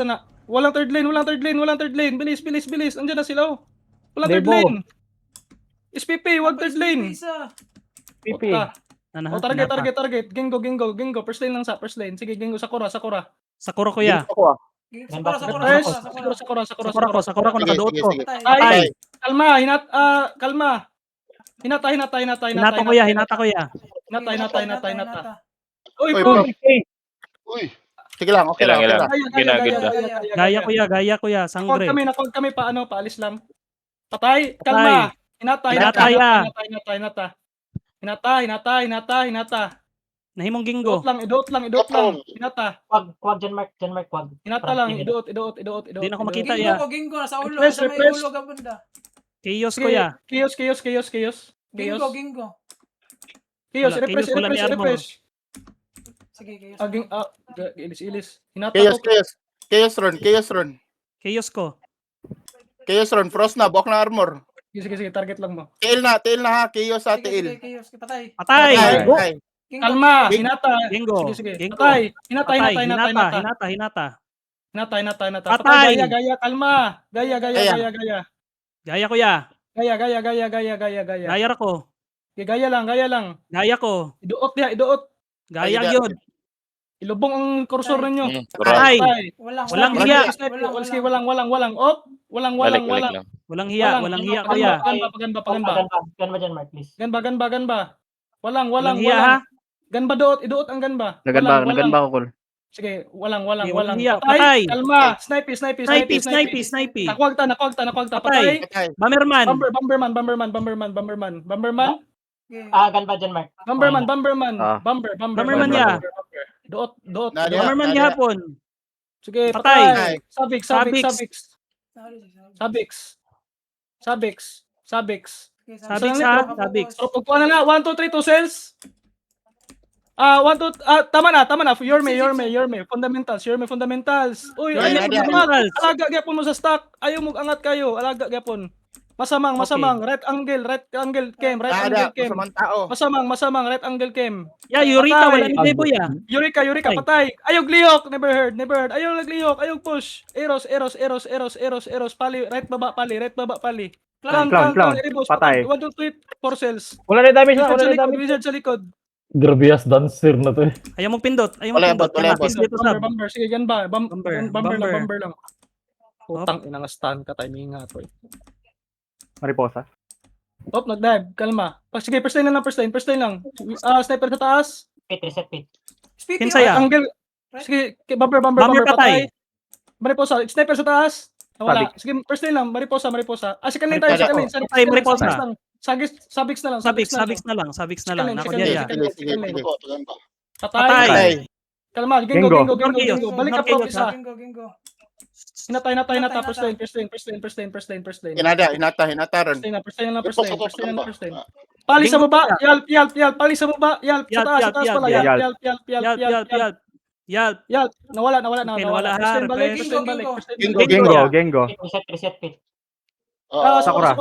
na. Walang third lane, walang third lane, walang third lane. Bilis, bilis, bilis. Andiyan na sila. Oh. Walang third Debo. lane. SPP, wag third lane. PP. O target. Gingo. First lane lang sa first lane. Sige, Gingo, Sakura. Sakura kuya. Ako ah. Sakura ko nakaduot ko. Ay, kalma. Hinata. Hinata kuya. Hinata. Uy, Uy, bro. Uy. Sige lang, okay lang. Gaya kuya. Sangre. Nakuwag kami paalis lang. Patay. Kalma. Hinata. Nahimong Gingo. Idot lang. Hinata. Quag Jan Mark. Hinata lang. Idot. Di na ako makita ya. Gingo, nasa ulo. Refresh, Sa may refresh. ulo ka banda. Chaos kuya. Chaos. Gingo. Chaos, Wala, Chaos, wala ni armor. refresh. Sige, kayo. Ilis. Hinata Chaos run. Chaos ko. Frost na, buwak na armor. Sige, target lang mo. Tail na ha, chaos sa tail. Sige, patay. Patay. Patay. Kalma, hinata. Gingo. Sige. Gingo. Patay. Hinata. Hinata. Patay. Patay. Gaya, kalma. Gaya. Gaya kuya. Gaya. Gaya ra ko. Gaya lang. Gaya ko. Iduot. Gaya Ay, gyud. Ilubong ang kursor ninyo. Patay. Walang hiya. Sige, walang. Op. Walang. Walang hiya kuya. Ganba Jan Mark, please. Ganba. Walang. hiya ha. Ganba iduot ang ganba. Naganba ko, Kol. Sige, walang. hiya. Patay. Kalma. Snipe. Snipe. Nakwagta. Patay. Patay. Bomberman. Bomberman. Ganba Jan Mark. Bomberman. Bomberman ya. Doot. Nadia. Bomberman gihapon. Sige, Patay. patay. Sabix. Sabix ha. Sabix. So, pagkuha na 1, 2, 3, 2 cells. 1, 2, tama na. Yorme. Fundamentals. Uy, Yorme, ayaw mo Nadia. angat. Alaga gyapon mo sa stock. Ayaw mo angat kayo. Alaga gyapon. Masamang. Right angle cam. Masamang tao. Masamang right angle cam. Ya, Yurita Patay. wala ni Debo ya. Eureka, patay. Ayog lihok, never heard. Ayog naglihok, ayog push. Eros. Pali, right baba, pali. Clown, Erebus, Patay. 1, 2, 3, 4 cells. Wala na damage na. Wizard sa likod. Grabias dancer na to eh. Ayaw mong pindot. Wala bot. Dito sab. Bomber. Sige, gan ba? Bomber. Bomber lang. Putang ina nga stun ka timing nga to. Mariposa. Op, nag-dive. Kalma. Sige, first line lang. Sniper sa taas. Reset pit. Pinsaya. Angle. Sige, bomber, patay. Mariposa, sniper sa taas. Wala. Sige, first line lang. Mariposa. Second line tayo. Patay, Mariposa. Sabix na lang. Sabix na lang. Nako Sige. ya. Sige. Patay. Kalma, Gingo. Gingo. Balik ka pro isa. Gingo. Hinata. First lane. Hinata run. First lane. Pali sa baba. Yalp. Pali sa baba. Yalp. Sa taas pala. Yalp. Yalp. Nawala. Okay, nawala, ha. First lane balik. Gengo. Reset pit. Sakura.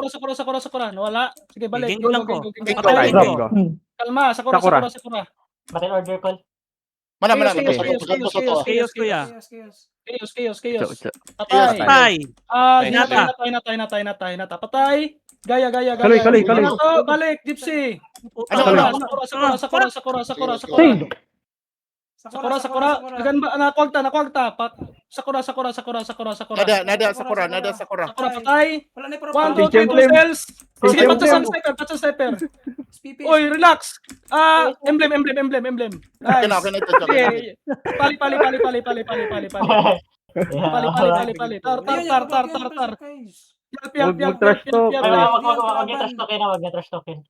Nawala. Sige, balik. Gingo lang ko. Patay. Gingo. Kalma. Sakura. Battle order call. Mana. Chaos kuya. Chaos. Patay. Hinata. Patay. Gaya. Kaloy. Balik. Gypsy. Sakura. Nakwagta. Sakura. Nada, Sakura. Patay. Wala na 1, 2, 3, 2 cells. Sige, patsa sniper. Oy, relax. Emblem. Nice. Okay na ito. Sige. Pali. Pali. Tar. Yalp. Trash talk. Wag na trash token.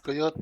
Kuyot.